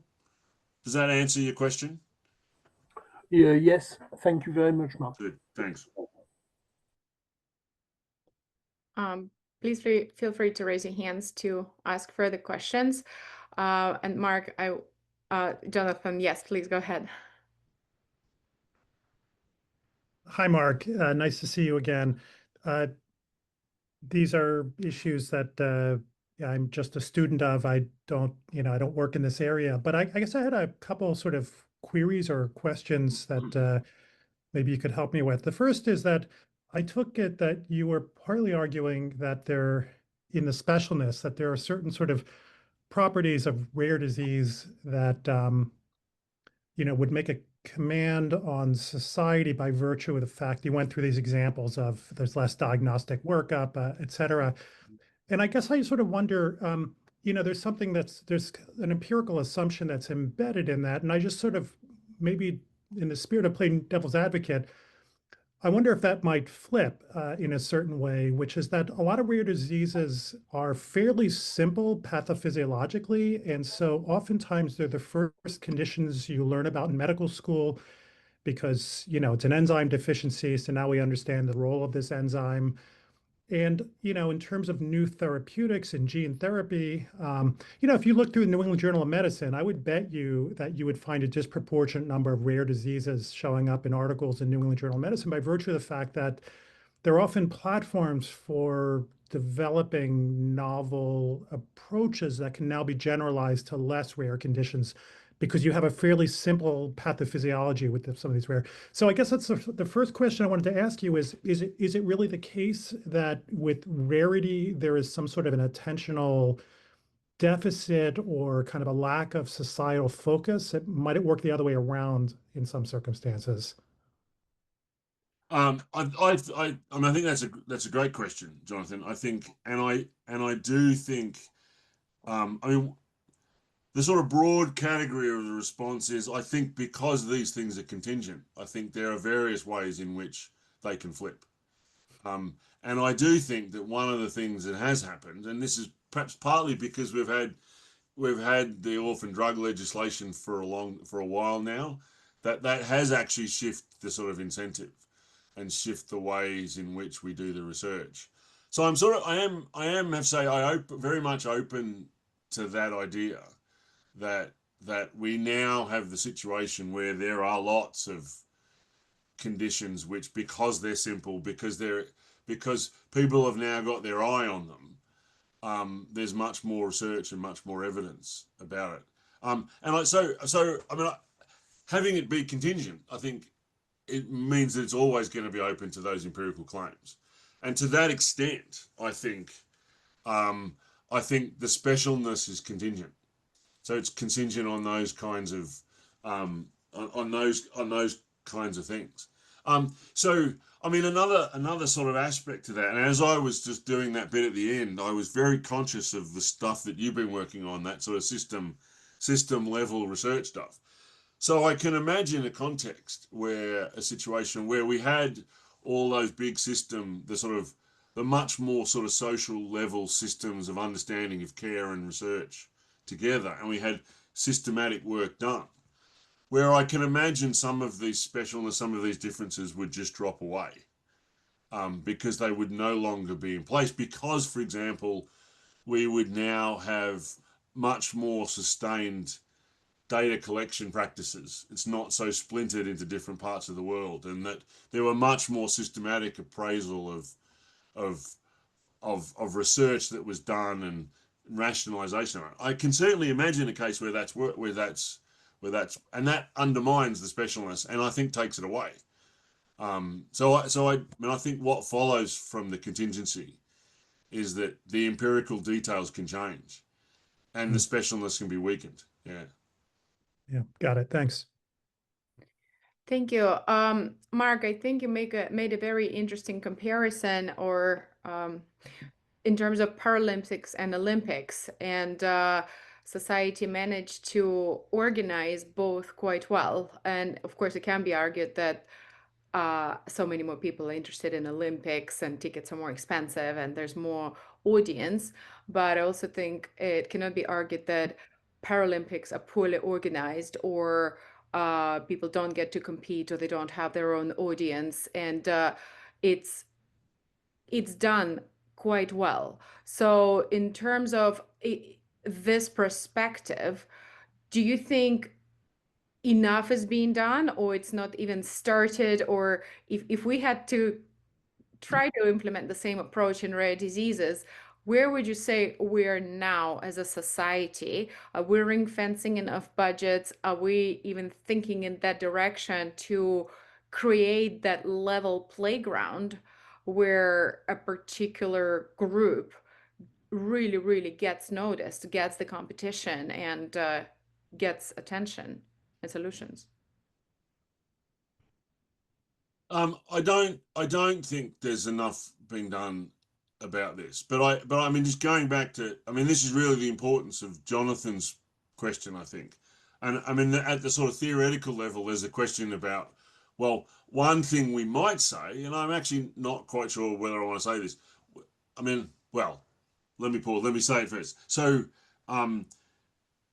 B: Does that answer your question?
C: Yes, thank you very much, Mark.
B: Good, thanks.
A: Please feel free to raise your hands to ask further questions. And Mark, Jonathan, yes, please go ahead.
D: Hi, Mark. Nice to see you again. These are issues that I'm just a student of. I don't work in this area, but I guess I had a couple sort of queries or questions that maybe you could help me with. The first is that I took it that you were partly arguing that in the specialness, that there are certain sort of properties of rare disease that would make a command on society by virtue of the fact you went through these examples of there's less diagnostic workup, et cetera. And I guess I sort of wonder, there's an empirical assumption that's embedded in that. And I just sort of, maybe in the spirit of playing devil's advocate, I wonder if that might flip in a certain way, which is that a lot of rare diseases are fairly simple pathophysiologically. And so oftentimes they're the first conditions you learn about in medical school because, it's an enzyme deficiency. So now we understand the role of this enzyme. And, in terms of new therapeutics and gene therapy, if you look through the New England Journal of Medicine, I would bet you that you would find a disproportionate number of rare diseases showing up in articles in New England Journal of Medicine by virtue of the fact that they're often platforms for developing novel approaches that can now be generalized to less rare conditions because you have a fairly simple pathophysiology with some of these rare. So I guess that's the first question I wanted to ask you is it really the case that with rarity, there is some sort of an attentional deficit or kind of a lack of societal focus? Might it work the other way around in some circumstances?
B: I think that's a great question, Jonathan. I think, and I do think, the sort of broad category of the response is, I think, because these things are contingent, I think there are various ways in which they can flip. And I do think that one of the things that has happened, and this is perhaps partly because we've had the orphan drug legislation for a while now, that has actually shifted the sort of incentive and shift the ways in which we do the research. So I am have to say very much open to that idea that we now have the situation where there are lots of conditions which, because they're simple, because people have now got their eye on them, there's much more research and much more evidence about it. Having it be contingent, I think it means that it's always going to be open to those empirical claims, and to that extent, I think the specialness is contingent. So it's contingent on those kinds of on those kinds of things. Another sort of aspect to that, and as I was just doing that bit at the end, I was very conscious of the stuff that you've been working on, that sort of system level research stuff. So I can imagine a context where a situation where we had all those big the much more sort of social level systems of understanding of care and research together, and we had systematic work done, where I can imagine some of these specialness, some of these differences would just drop away, because they would no longer be in place, because, for example, we would now have much more sustained data collection practices. It's not so splintered into different parts of the world, and that there were much more systematic appraisal of of research that was done and rationalization of it. I can certainly imagine a case where that's and that undermines the specialness, and I think takes it away. I think what follows from the contingency is that the empirical details can change, and the specialness can be weakened. Yeah.
D: Yeah, got it. Thanks.
A: Thank you. Mark, I think you made a very interesting comparison or in terms of Paralympics and Olympics, and society managed to organize both quite well. And of course, it can be argued that so many more people are interested in Olympics and tickets are more expensive and there's more audience. But I also think it cannot be argued that Paralympics are poorly organized, or people don't get to compete, or they don't have their own audience. And it's done quite well. So in terms of this perspective, do you think enough is being done, or it's not even started? Or if we had to try to implement the same approach in rare diseases, where would you say we're now as a society? Are we ring fencing enough budgets? Are we even thinking in that direction to create that level playground where a particular group really, really gets noticed, gets the competition, and gets attention and solutions?
B: I don't think there's enough being done about this, but I mean, just going back to, I mean, this is really the importance of Jonathan's question, I think. And I mean, at the sort of theoretical level, there's a question about, well, one thing we might say, and I'm actually not quite sure whether I want to say this. I mean, well, let me say it first. So,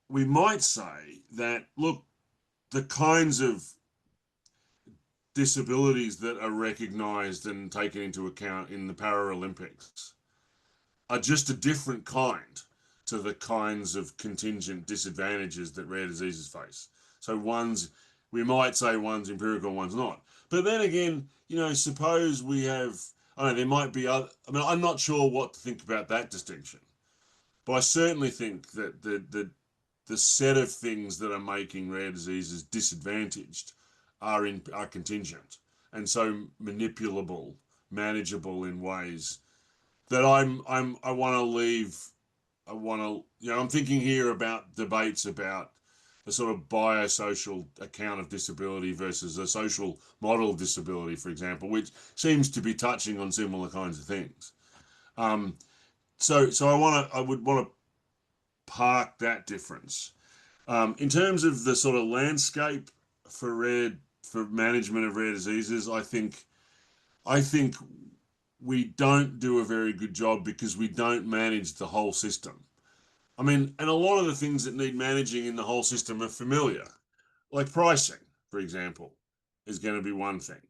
B: we might say that, look, the kinds of disabilities that are recognized and taken into account in the Paralympics are just a different kind to the kinds of contingent disadvantages that rare diseases face. So we might say one's empirical, one's not. But then again, suppose we have, I don't know, there might be other, I mean, I'm not sure what to think about that distinction, but I certainly think that the set of things that are making rare diseases disadvantaged are contingent, and so manipulable, manageable in ways that I want to leave. I'm thinking here about debates about the sort of biosocial account of disability versus a social model of disability, for example, which seems to be touching on similar kinds of things. So I would want to park that difference. In terms of the sort of landscape for management of rare diseases, I think we don't do a very good job because we don't manage the whole system. I mean, and a lot of the things that need managing in the whole system are familiar, like pricing, for example, is going to be one thing.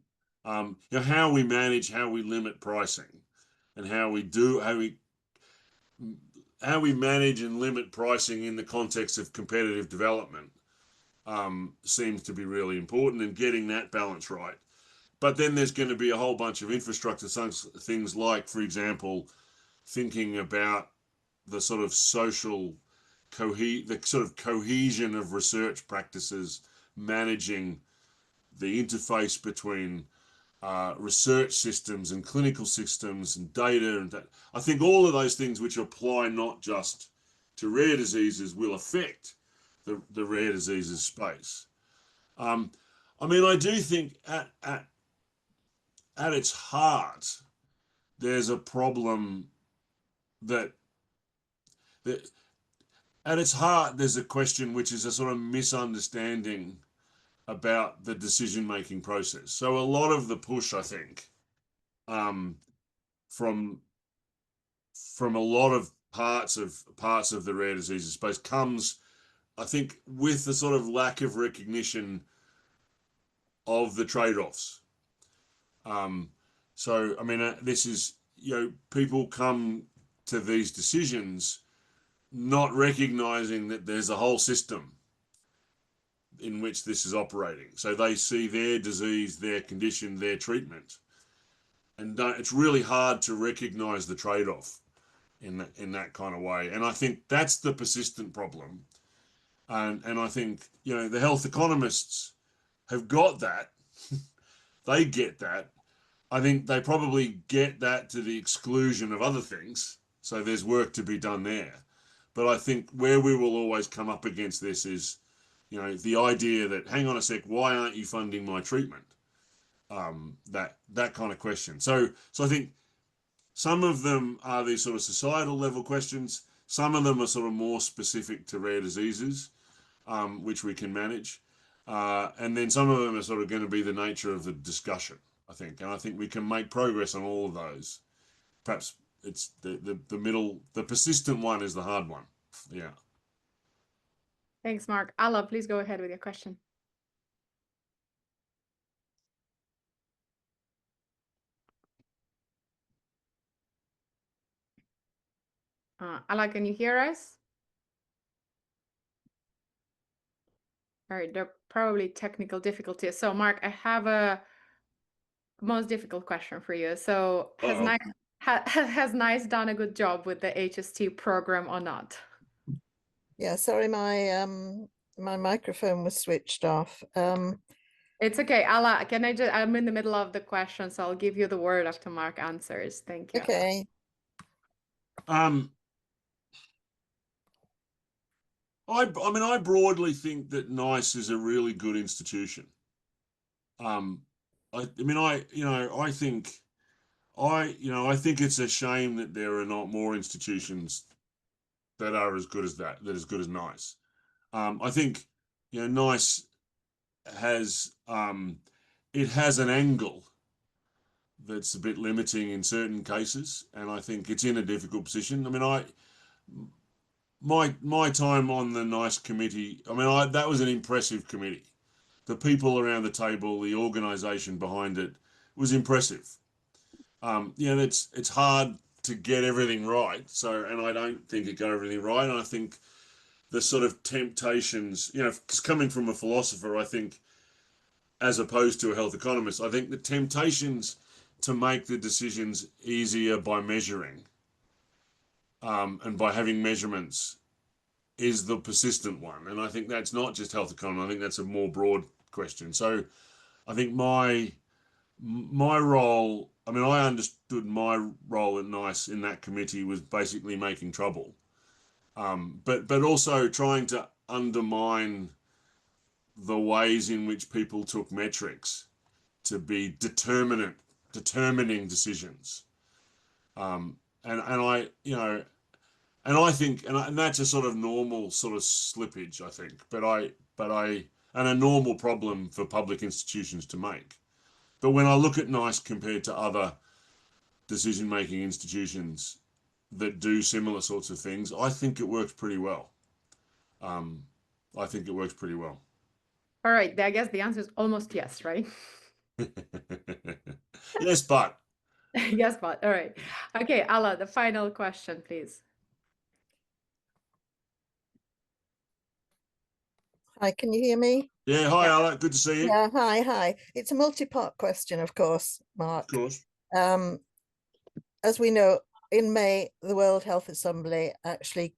B: How we manage, how we limit pricing, and how we manage and limit pricing in the context of competitive development seems to be really important, and getting that balance right. But then there's going to be a whole bunch of infrastructure things like, for example, thinking about the sort of the sort of cohesion of research practices, managing the interface between research systems and clinical systems and data. And I think all of those things which apply not just to rare diseases will affect the rare diseases space. I mean, I do think at its heart, there's a problem that at its heart, there's a question which is a sort of misunderstanding about the decision-making process. So a lot of the push, I think, from a lot of parts of the rare diseases space comes, I think, with the sort of lack of recognition of the trade-offs. I mean, this is, people come to these decisions not recognizing that there's a whole system in which this is operating. So they see their disease, their condition, their treatment, and it's really hard to recognize the trade-off in that kind of way. And I think that's the persistent problem. And I think, you know, the health economists have got that. They get that. I think they probably get that to the exclusion of other things. So there's work to be done there. But I think where we will always come up against this is, you know, the idea that, hang on a sec, why aren't you funding my treatment? That kind of question. So I think some of them are these sort of societal level questions. Some of them are sort of more specific to rare diseases, which we can manage. And then some of them are sort of going to be the nature of the discussion, I think. And I think we can make progress on all of those. Perhaps it's the middle, the persistent one is the hard one. Yeah.
A: Thanks, Mark. Alla, please go ahead with your question. Alla, can you hear us? All right, there are probably technical difficulties. So, Mark, I have a most difficult question for you. So, has NICE done a good job with the HST program or not?
E: Yeah, sorry, my microphone was switched off.
A: It's okay. Alla, can I just, I'm in the middle of the question, so I'll give you the word after Mark answers. Thank you.
E: Okay.
B: I mean, I broadly think that NICE is a really good institution. I think it's a shame that there are not more institutions that are as good as as good as NICE. I think, you know, NICE has it has an angle that's a bit limiting in certain cases, and I think it's in a difficult position. I mean, my time on the NICE committee, I mean, that was an impressive committee. The people around the table, the organisation behind it was impressive. You know, it's hard to get everything right. So, and I don't think it got everything right. And I think the sort of temptations, you know, because coming from a philosopher, I think, as opposed to a health economist, I think the temptations to make the decisions easier by measuring and by having measurements is the persistent one. And I think that's not just health economy. I think that's a more broad question. So I think my role, I mean, I understood my role at NICE in that committee was basically making trouble, but also trying to undermine the ways in which people took metrics to be determining decisions. And I, you know, and I think, and that's a sort of normal sort of slippage, I think, and a normal problem for public institutions to make. But when I look at NICE compared to other decision-making institutions that do similar sorts of things, I think it works pretty well. I think it works pretty well.
A: All right, I guess the answer is almost yes, right?
B: Yes, but.
A: Yes, but all right. Okay, Alla, the final question, please.
E: Hi, can you hear me?
B: Yeah, hi,
A: Yeah.
B: Alla, good to see you.
E: Yeah, hi. It's a multi-part question, of course, Mark.
B: Of course.
E: As we know, in May, the World Health Assembly actually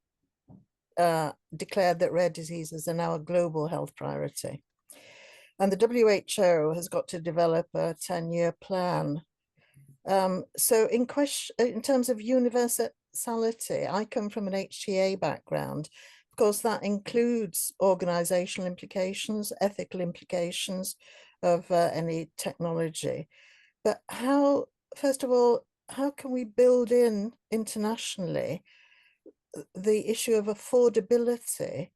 E: declared that rare diseases are now a global health priority. And the WHO has got to develop a 10-year plan. So in terms of universality, I come from an HTA background. Of course, that includes organizational implications, ethical implications of any technology. But first of all, how can we build in internationally the issue of affordability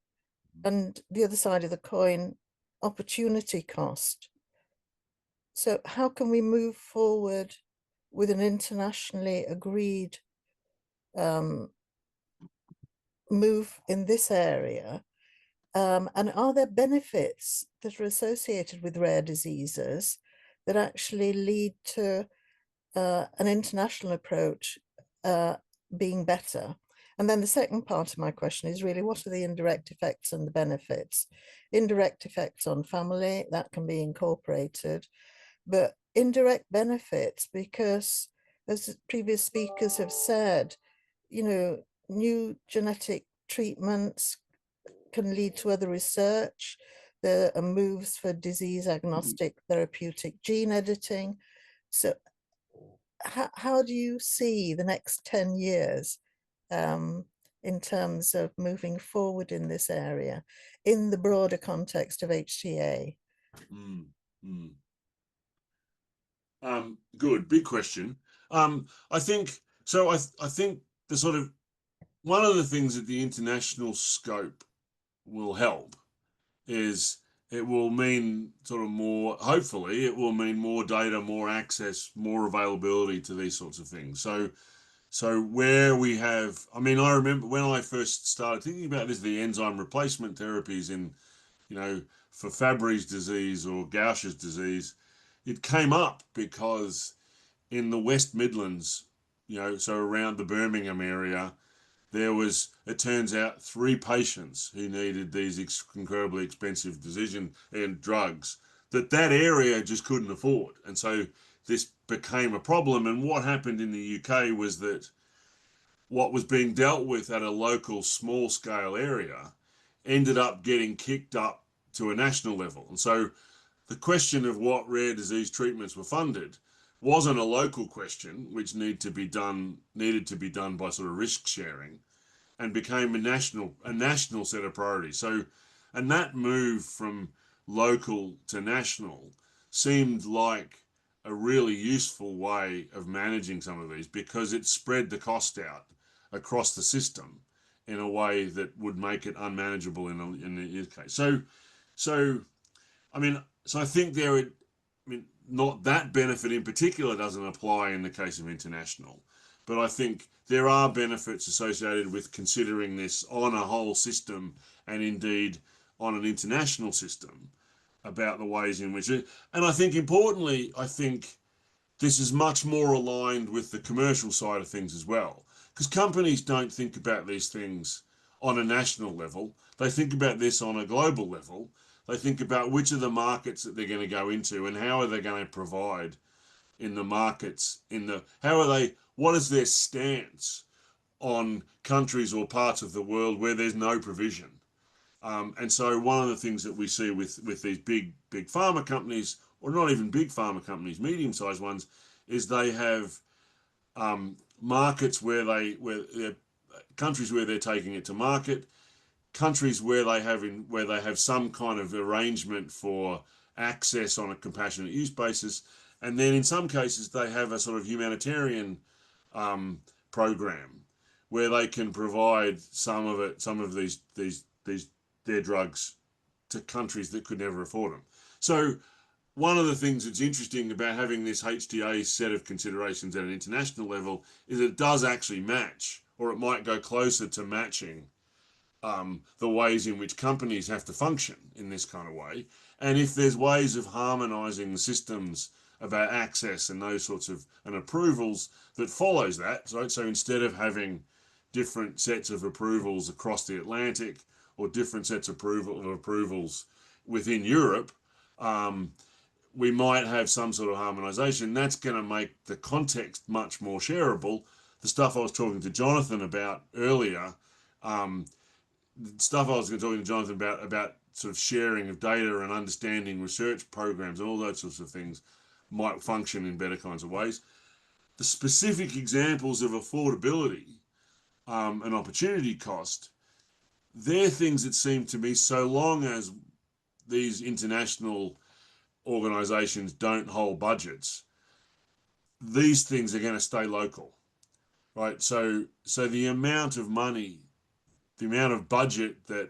E: and the other side of the coin, opportunity cost? So how can we move forward with an internationally agreed move in this area? And are there benefits that are associated with rare diseases that actually lead to an international approach being better? And then the second part of my question is really, what are the indirect effects and the benefits? Indirect effects on family, that can be incorporated, but indirect benefits, because as previous speakers have said, you know, new genetic treatments can lead to other research. There are moves for disease agnostic therapeutic gene editing. So how do you see the next 10 years in terms of moving forward in this area in the broader context of HTA?
B: Mm, mm. Good, big question. I think so. I think the sort of one of the things that the international scope will help is it will mean sort of more, hopefully, it will mean more data, more access, more availability to these sorts of things. So where we have, I mean, I remember when I first started thinking about this, the enzyme replacement therapies in, for Fabry's disease or Gaucher's disease, it came up because in the West Midlands, so around the Birmingham area, there was, it turns out, 3 patients who needed these incredibly expensive decision and drugs that area just couldn't afford. And so this became a problem. And what happened in the UK was that what was being dealt with at a local small scale area ended up getting kicked up to a national level. And so the question of what rare disease treatments were funded wasn't a local question, which needed to be done by sort of risk sharing, and became a national set of priorities. So, and that move from local to national seemed like a really useful way of managing some of these, because it spread the cost out across the system in a way that would make it unmanageable in the case. So I think not that benefit in particular doesn't apply in the case of international, but I think there are benefits associated with considering this on a whole system, and indeed on an international system, about the ways in which and I think importantly, I think this is much more aligned with the commercial side of things as well, because companies don't think about these things on a national level. They think about this on a global level. They think about which are the markets that they're going to go into, and how are they going to provide in the markets, what is their stance on countries or parts of the world where there's no provision. And so one of the things that we see with these big pharma companies, or not even big pharma companies, medium-sized ones, is they have markets where they're countries where they're taking it to market, countries where they have some kind of arrangement for access on a compassionate use basis, and then in some cases they have a sort of humanitarian program where they can provide some of these their drugs to countries that could never afford them. So one of the things that's interesting about having this HTA set of considerations at an international level is it does actually match, or it might go closer to matching the ways in which companies have to function in this kind of way. And if there's ways of harmonizing the systems about access and those sorts of and approvals that follows that, right? So instead of having different sets of approvals across the Atlantic, or different sets of approvals within Europe, we might have some sort of harmonization. That's going to make the context much more shareable. The stuff I was talking to Jonathan about earlier, about sort of sharing of data and understanding research programs and all those sorts of things, might function in better kinds of ways. The specific examples of affordability and opportunity cost, they're things that seem to me, so long as these international organizations don't hold budgets, these things are going to stay local, right? So the amount of money, the amount of budget that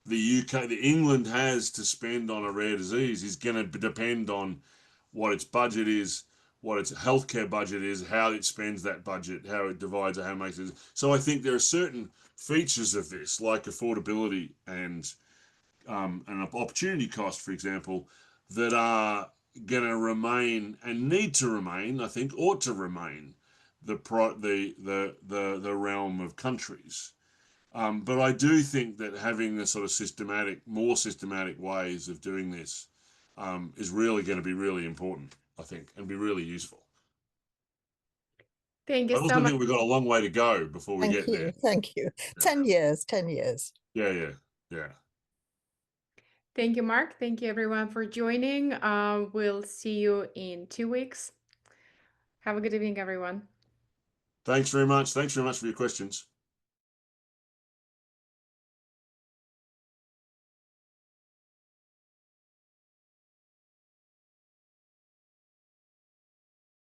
B: the England has to spend on a rare disease is going to depend on what its budget is, what its healthcare budget is, how it spends that budget, how it divides it, how it makes it. So I think there are certain features of this, like affordability and an opportunity cost, for example, that are going to remain and need to remain, I think ought to remain, the realm of countries. But I do think that having the sort of more systematic ways of doing this is really going to be really important, I think, and be really useful.
A: Thank you
B: I
A: so
B: also
A: much.
B: think we've got a long way to go before we
E: Thank
B: get there.
E: you. Thank you. 10 years, 10 years.
B: Yeah.
A: Thank you, Mark. Thank you, everyone, for joining. We'll see you in 2 weeks. Have a good evening, everyone.
B: Thanks very much. Thanks very much for your questions.